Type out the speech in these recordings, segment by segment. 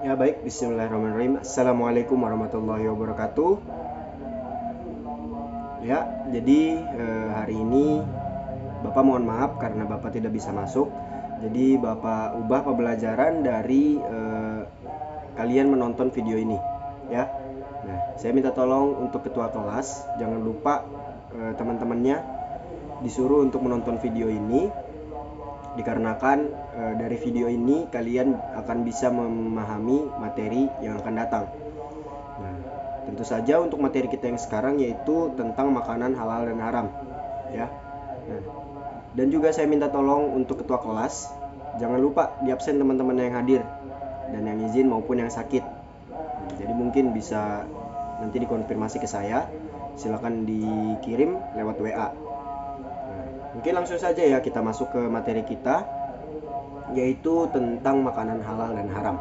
Ya baik, bismillahirrahmanirrahim. Assalamualaikum warahmatullahi wabarakatuh. Ya, jadi hari ini Bapak mohon maaf karena Bapak tidak bisa masuk. Jadi Bapak ubah pembelajaran dari kalian menonton video ini, ya. Nah, saya minta tolong untuk ketua kelas, jangan lupa teman-temannya disuruh untuk menonton video ini, dikarenakan dari video ini kalian akan bisa memahami materi yang akan datang. Nah, tentu saja untuk materi kita yang sekarang yaitu tentang makanan halal dan haram, ya. Nah, dan juga saya minta tolong untuk ketua kelas, jangan lupa di absen teman-teman yang hadir dan yang izin maupun yang sakit. Nah, jadi mungkin bisa nanti dikonfirmasi ke saya, silakan dikirim lewat WA. Nah, mungkin langsung saja ya kita masuk ke materi kita, yaitu tentang makanan halal dan haram.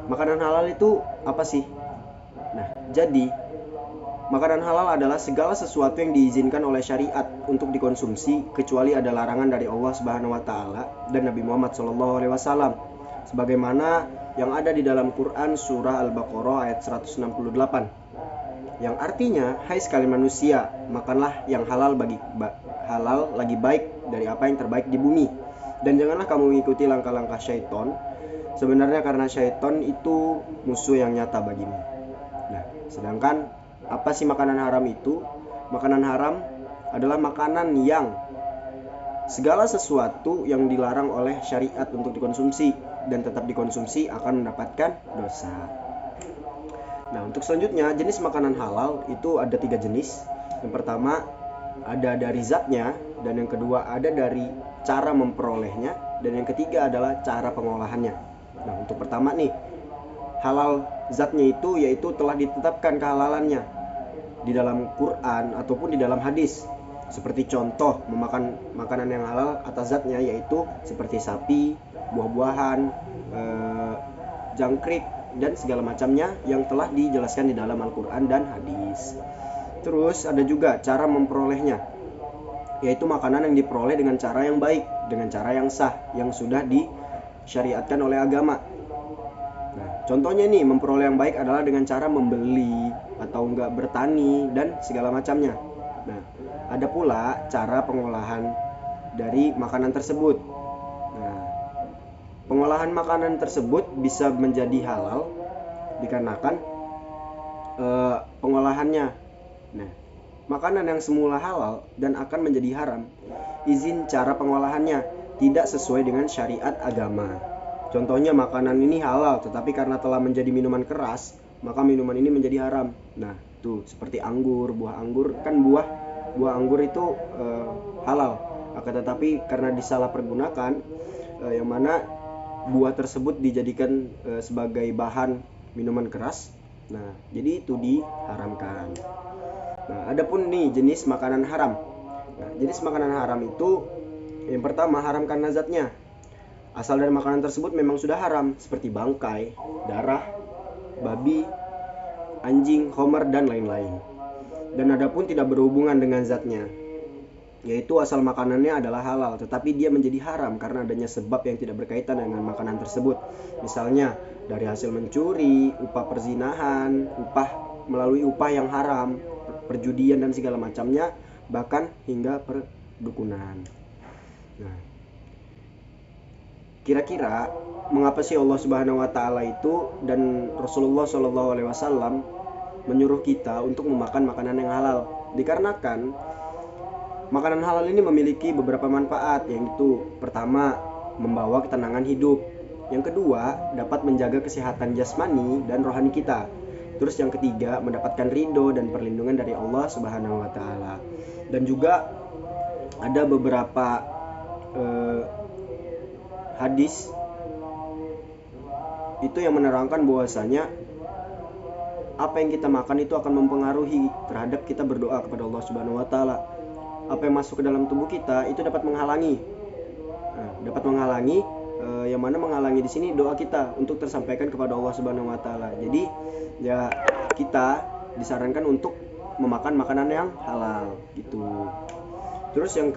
Makanan halal itu apa sih? Nah, jadi makanan halal adalah segala sesuatu yang diizinkan oleh syariat untuk dikonsumsi kecuali ada larangan dari Allah Subhanahu wa taala dan Nabi Muhammad SAW. Sebagaimana yang ada di dalam Quran surah Al-Baqarah ayat 168. Yang artinya, hai sekalian manusia, makanlah yang halal lagi baik dari apa yang terbaik di bumi. Dan janganlah kamu mengikuti langkah-langkah syaitan. Sebenarnya karena syaitan itu musuh yang nyata bagimu. Nah, sedangkan apa sih makanan haram itu? Makanan haram adalah makanan yang segala sesuatu yang dilarang oleh syariat untuk dikonsumsi dan tetap dikonsumsi akan mendapatkan dosa. Nah, untuk selanjutnya, jenis makanan halal itu ada 3 jenis. Yang pertama ada dari zatnya, dan yang kedua ada dari cara memperolehnya, dan yang ketiga adalah cara pengolahannya. Nah, untuk pertama nih, halal zatnya itu yaitu telah ditetapkan kehalalannya di dalam Quran ataupun di dalam hadis. Seperti contoh memakan makanan yang halal atas zatnya yaitu seperti sapi, buah-buahan, jangkrik dan segala macamnya yang telah dijelaskan di dalam Al-Quran dan hadis. Terus ada juga cara memperolehnya, yaitu makanan yang diperoleh dengan cara yang baik, dengan cara yang sah, yang sudah disyariatkan oleh agama. Nah, contohnya nih, memperoleh yang baik adalah dengan cara membeli atau enggak bertani dan segala macamnya. Nah, ada pula cara pengolahan dari makanan tersebut. Nah, pengolahan makanan tersebut bisa menjadi halal dikarenakan pengolahannya. Nah, makanan yang semula halal dan akan menjadi haram, izin cara pengolahannya tidak sesuai dengan syariat agama. Contohnya makanan ini halal, tetapi karena telah menjadi minuman keras, maka minuman ini menjadi haram. Nah, tuh seperti anggur, buah anggur kan buah anggur itu halal. Akan tetapi karena disalahpergunakan, yang mana buah tersebut dijadikan sebagai bahan minuman keras, nah jadi itu diharamkan. Nah, adapun nih jenis makanan haram. Nah, jenis makanan haram itu yang pertama haram karena zatnya. Asal dari makanan tersebut memang sudah haram, seperti bangkai, darah, babi, anjing, khamar dan lain-lain. Dan adapun tidak berhubungan dengan zatnya, yaitu asal makanannya adalah halal tetapi dia menjadi haram karena adanya sebab yang tidak berkaitan dengan makanan tersebut. Misalnya dari hasil mencuri, upah perzinahan, melalui upah yang haram, perjudian dan segala macamnya, bahkan hingga perdukunan. Nah, kira-kira mengapa sih Allah Subhanahu wa taala itu dan Rasulullah SAW menyuruh kita untuk memakan makanan yang halal? Dikarenakan makanan halal ini memiliki beberapa manfaat, yaitu pertama, membawa ketenangan hidup. Yang kedua, dapat menjaga kesehatan jasmani dan rohani kita. Terus yang ketiga, mendapatkan ridho dan perlindungan dari Allah Subhanahu wa taala. Dan juga ada beberapa hadis itu yang menerangkan bahwasanya apa yang kita makan itu akan mempengaruhi terhadap kita berdoa kepada Allah Subhanahu wa taala. Apa yang masuk ke dalam tubuh kita itu dapat menghalangi. Nah, yang mana menghalangi di sini doa kita untuk tersampaikan kepada Allah Subhanahu wa taala. Jadi ya kita disarankan untuk memakan makanan yang halal gitu. Terus yang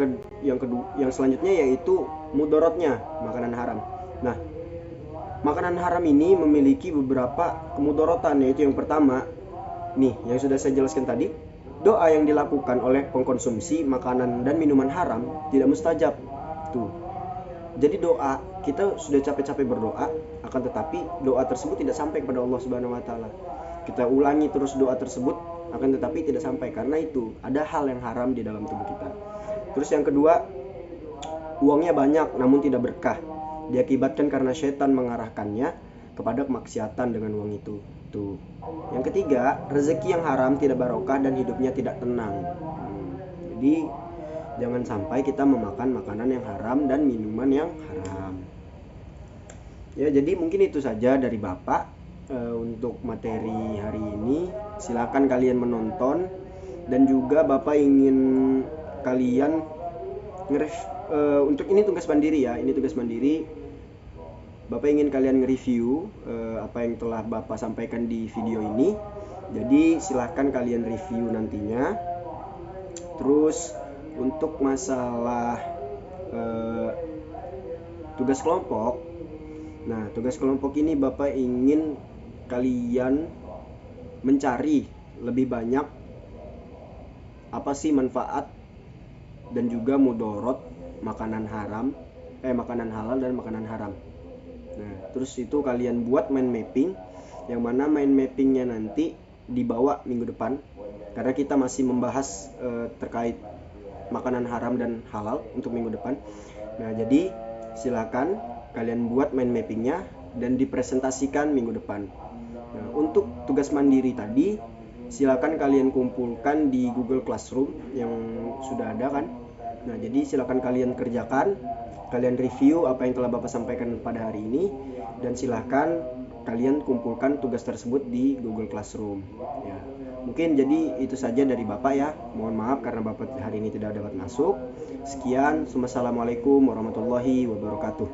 selanjutnya yaitu mudorotnya makanan haram. Nah, Makanan haram ini memiliki beberapa kemudorotan, yaitu yang pertama, nih yang sudah saya jelaskan tadi, doa yang dilakukan oleh pengkonsumsi makanan dan minuman haram tidak mustajab. Tuh. Jadi doa, kita sudah capek-capek berdoa, akan tetapi doa tersebut tidak sampai kepada Allah Subhanahu wa taala. Kita ulangi terus doa tersebut, akan tetapi tidak sampai karena itu ada hal yang haram di dalam tubuh kita. Terus yang kedua, uangnya banyak namun tidak berkah. Diakibatkan karena setan mengarahkannya kepada kemaksiatan dengan uang itu. Tuh. Yang ketiga, rezeki yang haram tidak barokah dan hidupnya tidak tenang. Jadi jangan sampai kita memakan makanan yang haram dan minuman yang haram. Ya, jadi mungkin itu saja dari Bapak untuk materi hari ini. Silakan kalian menonton, dan juga Bapak ingin kalian untuk ini tugas mandiri ya, ini tugas mandiri. Bapak ingin kalian nge-review apa yang telah Bapak sampaikan di video ini. Jadi silahkan kalian review nantinya. Terus untuk masalah tugas kelompok, nah tugas kelompok ini Bapak ingin kalian mencari lebih banyak apa sih manfaat dan juga mudorot makanan halal dan makanan haram. Nah, terus itu kalian buat mind mapping, yang mana mind mappingnya nanti dibawa minggu depan, karena kita masih membahas terkait makanan haram dan halal untuk minggu depan. Nah, jadi silakan kalian buat mind mappingnya dan dipresentasikan minggu depan. Nah, untuk tugas mandiri tadi, silakan kalian kumpulkan di Google Classroom yang sudah ada kan. Nah, jadi silakan kalian kerjakan, kalian review apa yang telah Bapak sampaikan pada hari ini, dan silakan kalian kumpulkan tugas tersebut di Google Classroom. Ya, mungkin jadi itu saja dari Bapak ya. Mohon maaf karena Bapak hari ini tidak dapat masuk. Sekian, wassalamualaikum warahmatullahi wabarakatuh.